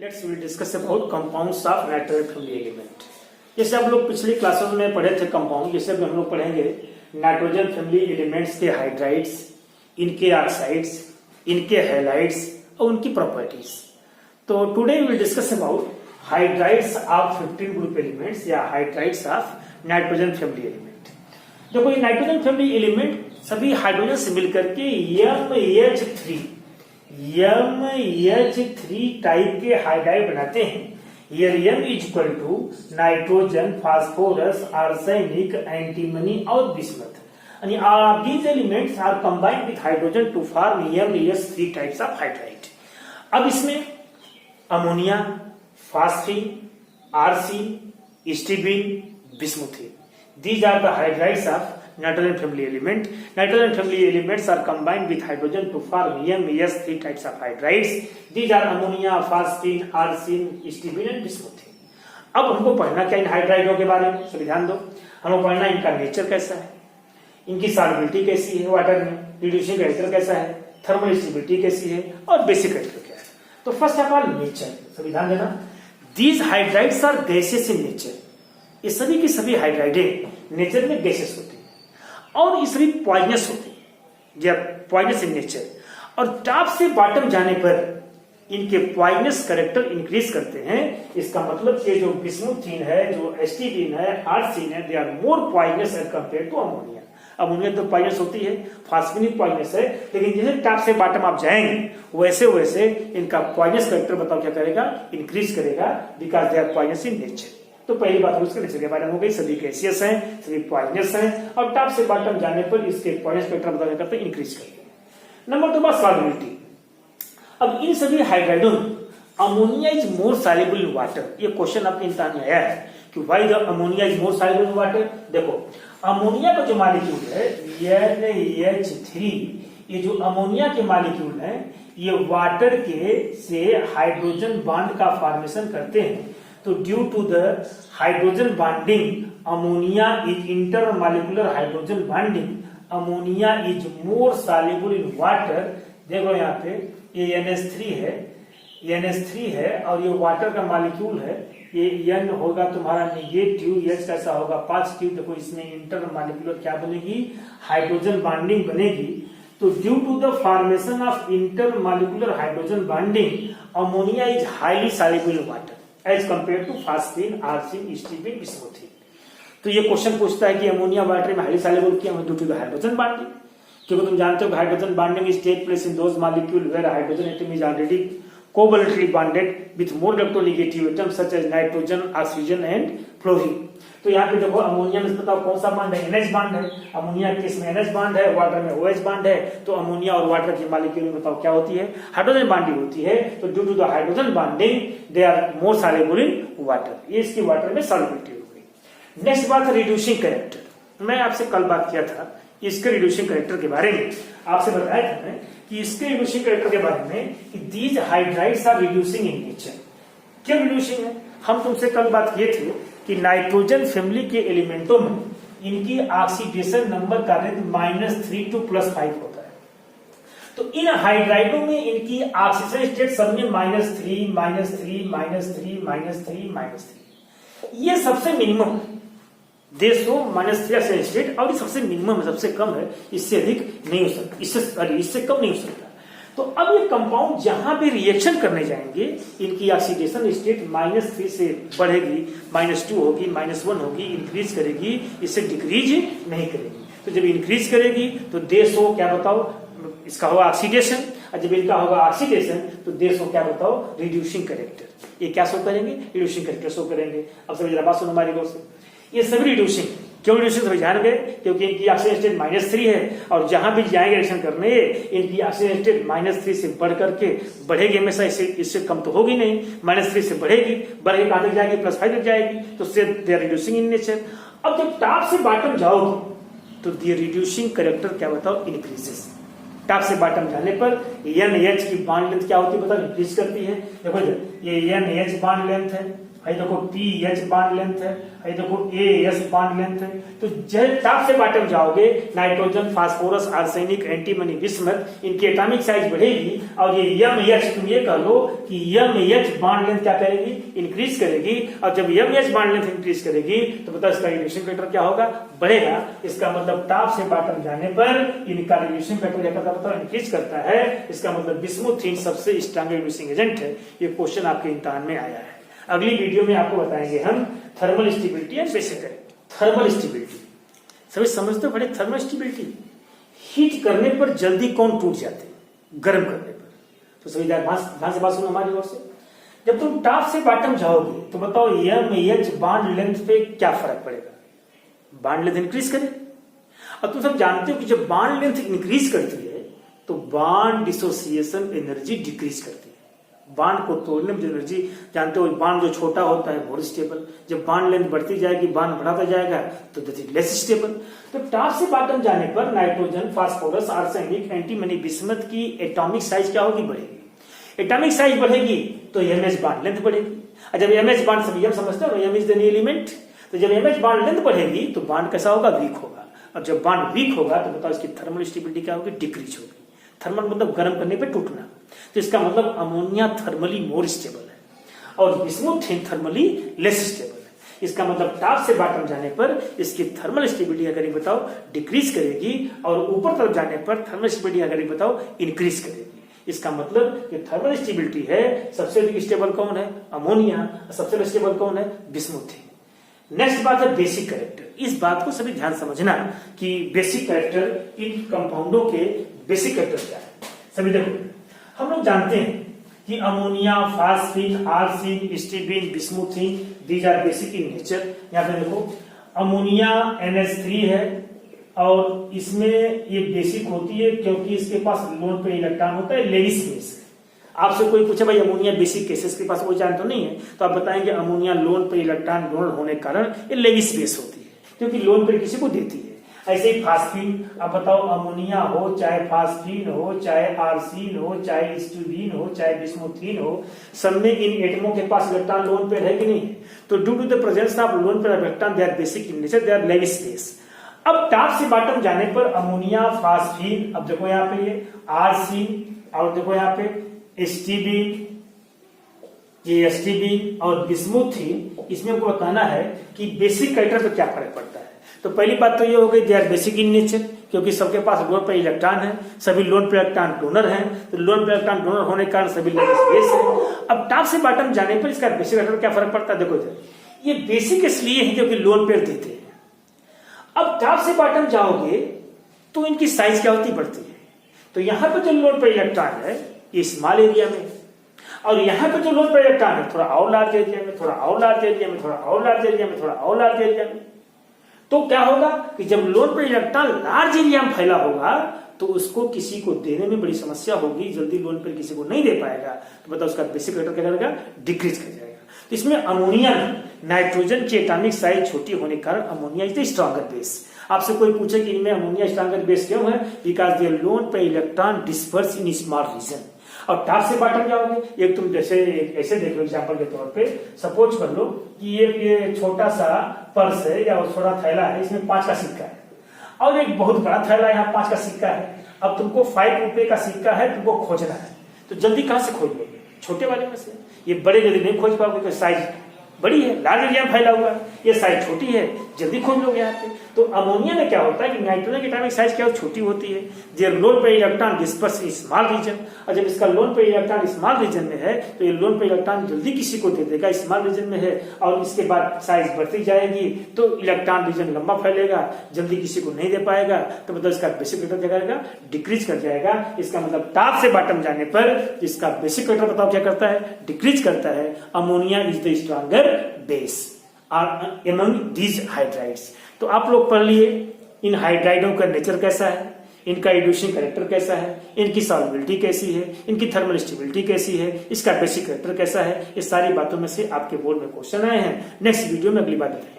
Let's will discuss about compounds of nitrogen family element. जैसे आप लोग पिछली क्लासों में पढ़े थे कंपाउंड, जैसे हम लोग पढ़ेंगे नाइट्रोजन फैमिली एलिमेंट्स के हाइड्राइड्स, इनके ऑक्साइड्स, इनके हैलाइड्स और उनकी प्रॉपर्टीज। तो today we will discuss about hydrides of 15 group elements या hydrides of nitrogen family element. देखो ये नाइट्रोजन फैमिली एलिमेंट सभी हाइड्रोजन से मिलकर के MH3 टाइप के हाइड्राइड बनाते हैं। Here M is equal to nitrogen, phosphorus, arsenic, antimony और bismuth. And these elements are combined with hydrogen to form MH3 types of hydride। अब इसमें ammonia, phosphine, arsine, stibine, bismuthine, these are the hydrides of nitrogen family element. Nitrogen family elements are combined with hydrogen to form MeS3 types of hydrides. These are ammonia, phosphine, arsine, stibine and bismuthine. अब हमको पढ़ना क्या इन हाइड्राइडों के बारे में, सभी ध्यान दो। हमको पढ़ना इनका नेचर कैसा है, इनकी सॉल्युबिलिटी कैसी है वाटर में, रिड्यूसिंग कैरेक्टर कैसा है, थर्मल स्टेबिलिटी कैसी है और बेसिक कैरेक्टर क्या है। तो फर्स्ट ऑफ ऑल नेचर, सभी ध्यान देना। These hydrides are gaseous in nature। ये सभी की सभी हाइड्राइडें नेचर में गैसेस होती है और ये सभी पॉइजनस होती है या पॉइजनस इन नेचर, और टॉप से बॉटम जाने पर इनके पॉइजनस कैरेक्टर इंक्रीज करते हैं। इसका मतलब कि जो बिस्मुथिन है, जो एस्टिबिन है, आर्सिन है, they are more poisonous as compare to ammonia. Ammonia तो पॉइजनस होती है, फास्फिनिक पॉइजनस है, लेकिन जैसे टॉप से बॉटम आप जाएंगे वैसे वैसे इनका पॉइजनस कैरेक्टर बताओ क्या करेगा, इंक्रीज करेगा, because they are poisonous in nature. तो पहली बात उसके नेचर के बारे में हो गई, सभी गैसियस हैं, सभी पॉइजनस हैं और टॉप से बॉटम जाने पर इसके पॉइजनस कैरेक्टर बताया करते हैं, इंक्रीज करते हैं। नंबर 2 बात सॉल्युबिलिटी। अब इन सभी हाइड्राइडों में ammonia is more soluble in water. ये क्वेश्चन आपके इंसान में आया है कि why the ammonia is more soluble in water. देखो अमोनिया का जो मॉलिक्यूल है NH3, ये जो अमोनिया के मॉलिक्यूल है ये वाटर के से हाइड्रोजन बॉन्ड का फॉर्मेशन करते हैं। तो due to the hydrogen bonding ammonia is intermolecular hydrogen bonding, ammonia is more soluble in water. देखो यहाँ पे ये NH3 है और ये वाटर का मॉलिक्यूल है। ये N होगा तुम्हारा नेगेटिव, H कैसा होगा पॉजिटिव। देखो इसमें इंटरमॉलिक्यूलर क्या बनेगी, हाइड्रोजन बॉन्डिंग बनेगी। तो due to the formation of intermolecular hydrogen bonding ammonia is highly soluble in water as compare to phosphine, arsine, stibine, bismuthine. तो ये क्वेश्चन पूछता है कि अमोनिया वाटर में हाईली सॉल्युबल क्यों है, due to the hydrogen bonding. क्योंकि तुम जानते हो hydrogen bonding is take place in those molecule where hydrogen atom is already covalently bonded with more electronegative atoms such as nitrogen, oxygen and fluorine. तो यहाँ पे देखो अमोनिया में बताओ कौन सा बॉन्ड है, NH बॉन्ड है। अमोनिया के इसमें NH बॉन्ड है, वाटर में OH बॉन्ड है। तो अमोनिया और वाटर की मॉलिक्यूल में बताओ क्या होती है, हाइड्रोजन बॉन्डिंग होती है। तो due to the hydrogen bonding they are more soluble in water. ये इसकी वाटर में सॉल्युबिलिटी हो गई। नेक्स्ट बात है रिड्यूसिंग कैरेक्टर। मैं आपसे कल बात किया था इसके रिड्यूसिंग कैरेक्टर के बारे में, आपसे बताया था मैं कि इसके रिड्यूसिंग कैरेक्टर के बारे में कि these hydrides are reducing in nature. क्यों रिड्यूसिंग है, हम तुमसे कल बात किए थे कि नाइट्रोजन फैमिली के एलिमेंटों में इनकी ऑक्सीडेशन नंबर का रेट -3 to +5 होता है। तो इन हाइड्राइडों में इनकी ऑक्सीजन स्टेट सब में -3, -3, -3, -3, -3, ये सबसे मिनिमम है। देशों -3 ऑक्सीजन स्टेट और ये सबसे मिनिमम है, सबसे कम है, इससे अधिक नहीं हो सकता, इससे कम नहीं हो सकता। तो अब ये कंपाउंड जहां पे रिएक्शन करने जाएंगे इनकी ऑक्सीडेशन स्टेट -3 से बढ़ेगी, -2 होगी, -1 होगी, इंक्रीज करेगी, इससे डिक्रीज नहीं करेगी। तो जब इंक्रीज करेगी तो देश हो क्या बताओ, इसका होगा ऑक्सीडेशन, और जब इनका होगा ऑक्सीडेशन तो देश हो क्या बताओ, रिड्यूसिंग कैरेक्टर। ये क्या शो करेंगे, रिड्यूसिंग कैरेक्टर शो करेंगे। अब सभी जरा बात सुनो हमारी गौर से, ये सभी रिड्यूसिंग क्यों रिड्यूसिंग सभी जान गए, क्योंकि इनकी ऑक्सीजन स्टेट -3 है और जहां भी जाएंगे रिएक्शन करने इनकी ऑक्सीजन स्टेट -3 से बढ़ करके बढ़ेगी हमेशा, इससे कम तो होगी नहीं, -3 से बढ़ेगी, बढ़ के कहां तक जाएगी, +5 तक जाएगी। तो they are reducing in nature. अब जब टॉप से बॉटम जाओगे तो दे रिड्यूसिंग कैरेक्टर क्या बताओ, इंक्रीजेस। टॉप से बॉटम जाने पर NH की बॉन्ड लेंथ क्या होती है बताओ, इंक्रीज करती है। देखो ये NH बॉन्ड लेंथ है ये देखो TH बॉन्ड लेंथ है, ये देखो AS बॉन्ड लेंथ है। तो जब टॉप से बॉटम जाओगे, nitrogen, phosphorus, arsenic, antimony, bismuth, इनकी एटॉमिक साइज बढ़ेगी और ये MH, तुम ये कह लो कि MH बॉन्ड लेंथ क्या करेगी, इंक्रीज करेगी। और जब MH बॉन्ड लेंथ इंक्रीज करेगी तो बताओ इसका रेडिएशन फैक्टर क्या होगा, बढ़ेगा। इसका मतलब टॉप से बॉटम जाने पर इनका रेडिएशन फैक्टर क्या करता है, इंक्रीज करता है। इसका मतलब बिस्मुथिन सबसे स्ट्रॉन्ग रेड्यूसिंग एजेंट है। ये क्वेश्चन आपके इम्तिहान में आया है। अगली वीडियो में आपको बताएंगे हम thermal stability and basic thermal stability. सभी समझते हो बड़े, थर्मल स्टेबिलिटी हीट करने पर जल्दी कौन टूट जाते हैं, गर्म करने पर। तो सभी ध्यान से बात सुनो हमारी ओर से। जब तुम टॉप से बॉटम जाओगे तो बताओ MH बॉन्ड लेंथ पे क्या फर्क पड़ेगा, बॉन्ड लेंथ इंक्रीज करे। अब तुम सब जानते हो कि जब बॉन्ड लेंथ इंक्रीज करती है तो बॉन्ड डिसोसिएशन एनर्जी डिक्रीज करती है। बॉन्ड को तोड़ने में जो एनर्जी, जानते हो बॉन्ड जो छोटा होता है मोर स्टेबल, जब बॉन्ड लेंथ बढ़ती जाएगी, बॉन्ड बढ़ाता जाएगा तो दैट इज लेस स्टेबल। तो टॉप से बॉटम जाने पर nitrogen, phosphorus, arsenic, antimony, bismuth की एटॉमिक साइज क्या होगी, बढ़ेगी। एटॉमिक साइज बढ़ेगी तो MH बॉन्ड लेंथ बढ़ेगी। और जब MH बॉन्ड, सभी हम समझते हो M इज द एलिमेंट, तो जब MH बॉन्ड लेंथ बढ़ेगी तो बॉन्ड कैसा होगा, वीक होगा। और जब बॉन्ड वीक होगा तो बताओ इसकी थर्मल स्टेबिलिटी क्या होगी, डिक्रीज होगी। थर्मल मतलब गर्म करने पे टूटना। तो इसका मतलब अमोनिया थर्मली मोर स्टेबल है और बिस्मुथिन थर्मली लेस स्टेबल है। इसका मतलब टॉप से बॉटम जाने पर इसकी थर्मल स्टेबिलिटी अगर ये बताओ डिक्रीज करेगी और ऊपर तरफ जाने पर थर्मल स्टेबिलिटी अगर ये बताओ इंक्रीज करेगी। इसका मतलब ये थर्मल स्टेबिलिटी है, सबसे अधिक स्टेबल कौन है, अमोनिया, सबसे स्टेबल कौन है, बिस्मुथिन। नेक्स्ट बात है बेसिक कैरेक्टर। इस बात को सभी ध्यान समझना कि बेसिक कैरेक्टर, इन कंपाउंडों के बेसिक कैरेक्टर क्या है। सभी देखो, हम लोग जानते हैं कि ammonia, phosphine, arsine, stibine, bismuthine, these are basic in nature. यहाँ पे देखो अमोनिया NH3 है और इसमें ये बेसिक होती है क्योंकि इसके पास लोन पे इलेक्ट्रॉन होता है, लेविस बेस। आपसे कोई पूछे भाई अमोनिया बेसिक केसेस के पास कोई जान तो नहीं है, तो आप बताएंगे ammonia loan pair electron donor होने के कारण ये लेविस बेस होती है क्योंकि लोन पे किसी को देती है। ऐसे ही फास्फिन, आप बताओ अमोनिया हो, चाहे फास्फिन हो, चाहे आर्सिन हो, चाहे स्टूबिन हो, चाहे बिस्मुथिन हो, सब में इन एटमों के पास इलेक्ट्रॉन लोन पेयर है कि नहीं। तो due to the presence of lone pair electron they are basic in nature, they are Lewis base. अब टॉप से बॉटम जाने पर अमोनिया, फास्फिन, अब देखो यहाँ पे ये आर्सिन और देखो यहाँ पे स्टीबिन, ये स्टीबिन और बिस्मुथिन, इसमें हमको बताना है कि बेसिक कैरेक्टर पे क्या फर्क पड़ता है। तो पहली बात तो ये हो गई they are basic in nature क्योंकि सबके पास लोन पे इलेक्ट्रॉन है, सभी लोन पे इलेक्ट्रॉन डोनर हैं, तो लोन पे इलेक्ट्रॉन डोनर होने के कारण सभी लेविस बेस है। अब टॉप से बॉटम जाने पर इसका बेसिक कैरेक्टर क्या फर्क पड़ता है, देखो ये बेसिक इसलिए है क्योंकि लोन पेयर देते हैं। अब टॉप से बॉटम जाओगे तो इनकी साइज क्या होती, बढ़ती है। तो यहां पर जो लोन पे इलेक्ट्रॉन है ये स्मॉल एरिया में, और यहाँ पे जो लोन पे इलेक्ट्रॉन है थोड़ा और लार्ज एरिया में, थोड़ा और लार्ज एरिया में, थोड़ा और लार्ज एरिया में, थोड़ा और लार्ज एरिया में। तो क्या होगा कि जब loan pair electron large area में फैला होगा तो उसको किसी को देने में बड़ी समस्या होगी, जल्दी लोन पे किसी को नहीं दे पाएगा। तो बताओ उसका बेसिक कैरेक्टर क्या करेगा, डिक्रीज कर जाएगा। तो इसमें अमोनिया में नाइट्रोजन की एटॉमिक साइज छोटी होने के कारण ammonia is the stronger base. आपसे कोई पूछे कि इनमें अमोनिया स्ट्रॉन्गर बेस क्यों है, because they lone pair electron disperse in small region. और टॉप से बॉटम जाओगे, एक तुम जैसे ऐसे देख लो एग्जांपल के तौर पे, सपोज कर लो कि ये छोटा सा पर्स है या छोटा थैला है, इसमें 5 का सिक्का है और एक बहुत बड़ा थैला यहाँ 5 का सिक्का है। अब तुमको 5 रुपए का सिक्का है, तुमको खोजना है, तो जल्दी कहां से खोज लोगे, छोटे वाले में से। ये बड़े जल्दी नहीं खोज पाओगे क्योंकि साइज बड़ी है, लार्ज एरिया में फैला हुआ है, ये साइज छोटी है, जल्दी खोज लोगे यहाँ पे। तो अमोनिया में क्या होता है कि नाइट्रोजन की एटॉमिक साइज क्या छोटी होती है, their lone pair electron disperse in small region. और जब इसका loan pair electron small reason में है तो ये लोन पे इलेक्ट्रॉन जल्दी किसी को दे देगा, स्मॉल रीजन में है, और इसके बाद साइज बढ़ती जाएगी तो इलेक्ट्रॉन रीजन लंबा फैलेगा, जल्दी किसी को नहीं दे पाएगा। तो मतलब इसका बेसिक कैरेक्टर क्या करेगा, डिक्रीज कर जाएगा। इसका मतलब टॉप से बॉटम जाने पर इसका बेसिक कैरेक्टर बताओ क्या करता है, डिक्रीज करता है। Ammonia is the stronger base among these hydrides। तो आप लोग पढ़ लिए इन हाइड्राइडों का नेचर कैसा है, इनका रिड्यूसिंग कैरेक्टर कैसा है, इनकी सॉल्युबिलिटी कैसी है, इनकी थर्मल स्टेबिलिटी कैसी है, इसका बेसिक कैरेक्टर कैसा है। इस सारी बातों में से आपके बोर्ड में क्वेश्चन आए हैं। नेक्स्ट वीडियो में अगली बात बताएंगे।